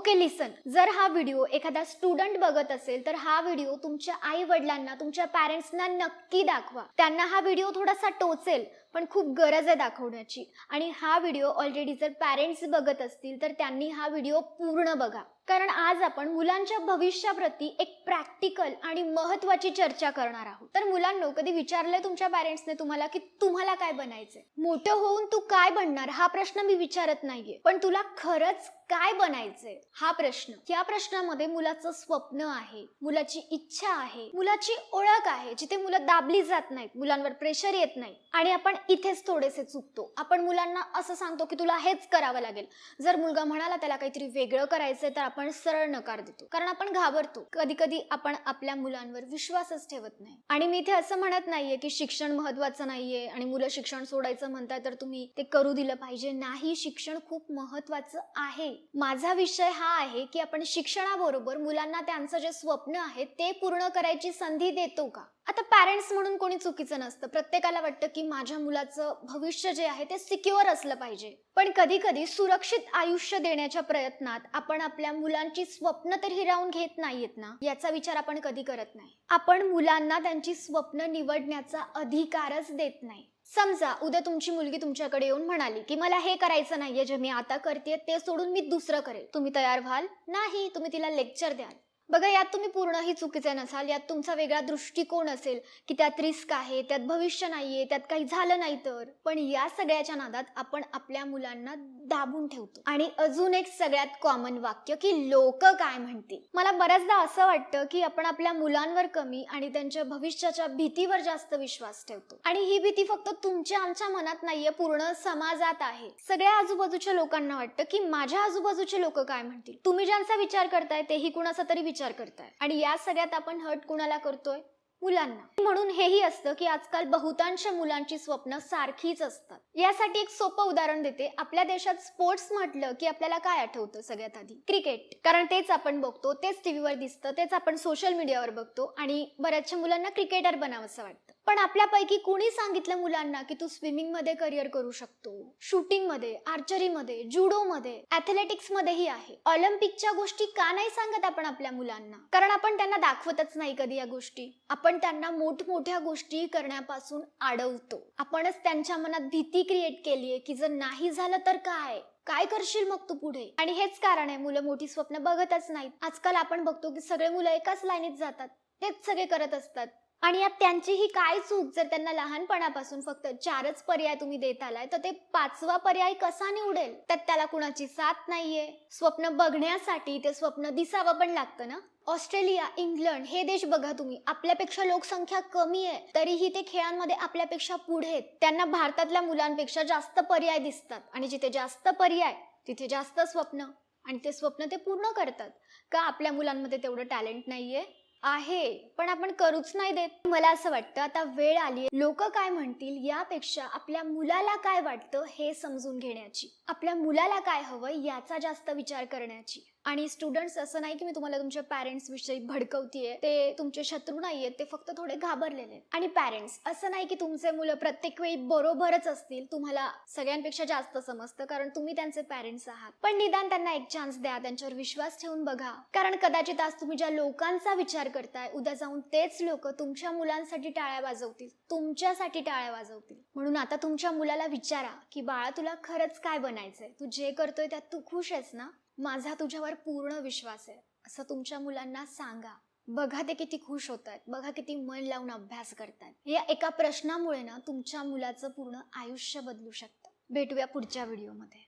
Okay लिसन, जर हा video एखादा स्टुडंट बघत असेल तर हा व्हिडिओ तुमच्या आई वडिलांना, तुमच्या पॅरेंट्सना नक्की दाखवा. त्यांना हा व्हिडिओ थोडासा टोचेल, पण खूप गरज आहे दाखवण्याची. आणि हा व्हिडिओ ऑलरेडी जर पॅरेंट्स बघत असतील तर त्यांनी हा व्हिडिओ पूर्ण बघा, कारण आज आपण मुलांच्या भविष्याप्रती एक प्रॅक्टिकल आणि महत्त्वाची चर्चा करणार आहोत. तर मुलांनो, कधी विचारलंय तुमच्या पॅरेंट्सने तुम्हाला की तुम्हाला काय बनायचंय? मोठं होऊन तू काय बनणार हा प्रश्न मी विचारत नाहीये, पण तुला खरंच काय बनायचंय हा प्रश्न. या प्रश्नामध्ये मुलाचं स्वप्न आहे, मुलाची इच्छा आहे, मुलाची ओळख आहे, जिथे मुलं दाबली जात नाहीत, मुलांवर प्रेशर येत नाही. आणि आपण इथेच थोडेसे चुकतो. आपण मुलांना असं सांगतो की तुला हेच करावं लागेल. जर मुलगा म्हणाला त्याला काहीतरी वेगळं करायचंय तर आपण सरळ नकार देतो, कारण आपण घाबरतो. कधी कधी आपण आपल्या मुलांवर विश्वासच ठेवत नाही. आणि मी इथे असं म्हणत नाहीये की शिक्षण महत्वाचं नाहीये आणि मुलं शिक्षण सोडायचं म्हणताय तर तुम्ही ते करू दिलं पाहिजे. नाही, शिक्षण खूप महत्वाचं आहे. माझा विषय हा आहे की आपण शिक्षणाबरोबर मुलांना त्यांचं जे स्वप्न आहे ते पूर्ण करायची संधी देतो का? आता पॅरेंट्स म्हणून कोणी चुकीचं नसतं. प्रत्येकाला वाटतं की माझ्या मुलाचं भविष्य जे आहे ते सिक्युअर असलं पाहिजे. पण कधी कधी सुरक्षित आयुष्य देण्याच्या प्रयत्नात आपण आपल्या मुलांची स्वप्न तर हिरावून घेत नाहीयेत ना, याचा विचार आपण कधी करत नाही. आपण मुलांना त्यांची स्वप्न निवडण्याचा अधिकारच देत नाही. समजा उद्या तुमची मुलगी तुमच्याकडे येऊन म्हणाली की मला हे करायचं नाहीये, जे मी आता करते ते सोडून मी दुसरं करेल. तुम्ही तयार व्हाल? नाही, तुम्ही तिला लेक्चर द्याल. बघा, यात तुम्ही पूर्णही चुकीचे नसाल. यात तुमचा वेगळा दृष्टिकोन असेल की त्यात रिस्क आहे, त्यात भविष्य नाहीये, त्यात काही झालं नाही तर. पण या सगळ्याच्या नादात आपण आपल्या मुलांना दाबून ठेवतो. आणि अजून एक सगळ्यात कॉमन वाक्य की लोक काय म्हणतील. मला बऱ्याचदा असं वाटतं की आपण आपल्या मुलांवर कमी आणि त्यांच्या भविष्याच्या भीतीवर जास्त विश्वास ठेवतो. आणि ही भीती फक्त तुमच्या आमच्या मनात नाहीये, पूर्ण समाजात आहे. सगळ्या आजूबाजूच्या लोकांना वाटतं की माझ्या आजूबाजूचे लोक काय म्हणतील. तुम्ही ज्यांचा विचार करताय तेही कुणाचा तरी विचार करताय. आणि या सगळ्यात आपण हर्ट कुणाला करतोय? मुलांना. म्हणून हेही असतं की आजकाल बहुतांश मुलांची स्वप्न सारखीच असतात. यासाठी एक सोपं उदाहरण देते. आपल्या देशात स्पोर्ट्स म्हटलं की आपल्याला काय आठवतं? सगळ्यात आधी क्रिकेट. कारण तेच आपण बघतो, तेच टीव्हीवर दिसतं, तेच आपण सोशल मीडियावर बघतो आणि बऱ्याचशा मुलांना क्रिकेटर बनावंसं वाटतं. पण आपल्यापैकी कोणी सांगितलं मुलांना की तू स्विमिंग मध्ये करिअर करू शकतो? शूटिंग मध्ये, आर्चरी मध्ये, जुडो मध्ये, ऍथलेटिक्स मध्येही आहे. ऑलिम्पिकच्या गोष्टी का नाही सांगत आपण आपल्या मुलांना? कारण आपण त्यांना दाखवतच नाही कधी या गोष्टी. आपण त्यांना मोठमोठ्या गोष्टी करण्यापासून अडवतो. आपणच त्यांच्या मनात भीती क्रिएट केलीये की जर नाही झालं तर काय करशील मग तू पुढे. आणि हेच कारण आहे मुलं मोठी स्वप्न बघतच नाहीत. आजकाल आपण बघतो की सगळे मुलं एकाच लाईनीत जातात, तेच सगळे करत असतात. आणि यात त्यांचीही काय चूक? जर त्यांना लहानपणापासून फक्त 4च पर्याय तुम्ही देत आलाय तर ते 5वा पर्याय कसा निवडेल? त्यात त्याला कुणाची साथ नाहीये. स्वप्न बघण्यासाठी ते स्वप्न दिसावं पण लागतं ना. ऑस्ट्रेलिया, इंग्लंड हे देश बघा तुम्ही, आपल्यापेक्षा लोकसंख्या कमी आहे तरीही ते खेळांमध्ये आपल्यापेक्षा पुढे आहेत. त्यांना भारतातल्या मुलांपेक्षा जास्त पर्याय दिसतात. आणि जिथे जास्त पर्याय तिथे जास्त स्वप्न, आणि ते स्वप्न ते पूर्ण करतात. का आपल्या मुलांमध्ये तेवढं टॅलेंट नाहीये? आहे, पण आपण करूच नाही देत. मला असं वाटतं आता वेळ आली लोक काय म्हणतील यापेक्षा आपल्या मुलाला काय वाटतं हे समजून घेण्याची, आपल्या मुलाला काय हवं याचा जास्त विचार करण्याची. आणि स्टुडंट्स, असं नाही की मी तुम्हाला तुमच्या पॅरेंट्स विषयी भडकवतीये, ते तुमचे शत्रू नाहीयेत, ते फक्त थोडे घाबरलेले. आणि पॅरेंट्स, असं नाही की तुमचे मुलं प्रत्येक वेळी बरोबरच असतील. तुम्हाला सगळ्यांपेक्षा जास्त समजतं कारण तुम्ही त्यांचे पॅरेंट्स आहात. पण निदान त्यांना एक चान्स द्या, त्यांच्यावर विश्वास ठेवून बघा. कारण कदाचित आज तुम्ही ज्या लोकांचा विचार करताय, उद्या जाऊन तेच लोक तुमच्या मुलांसाठी टाळ्या वाजवतील, तुमच्यासाठी टाळ्या वाजवतील. म्हणून आता तुमच्या मुलाला विचारा की बाळा, तुला खरंच काय बनायचंय? तू जे करतोय त्यात तू खुश आहेस ना? माझा तुझ्यावर पूर्ण विश्वास आहे, असं तुमच्या मुलांना सांगा. बघा ते किती खुश होत आहेत, बघा किती मन लावून अभ्यास करतात. या एका प्रश्नामुळे ना तुमच्या मुलाचं पूर्ण आयुष्य बदलू शकतं. भेटूया पुढच्या व्हिडिओमध्ये.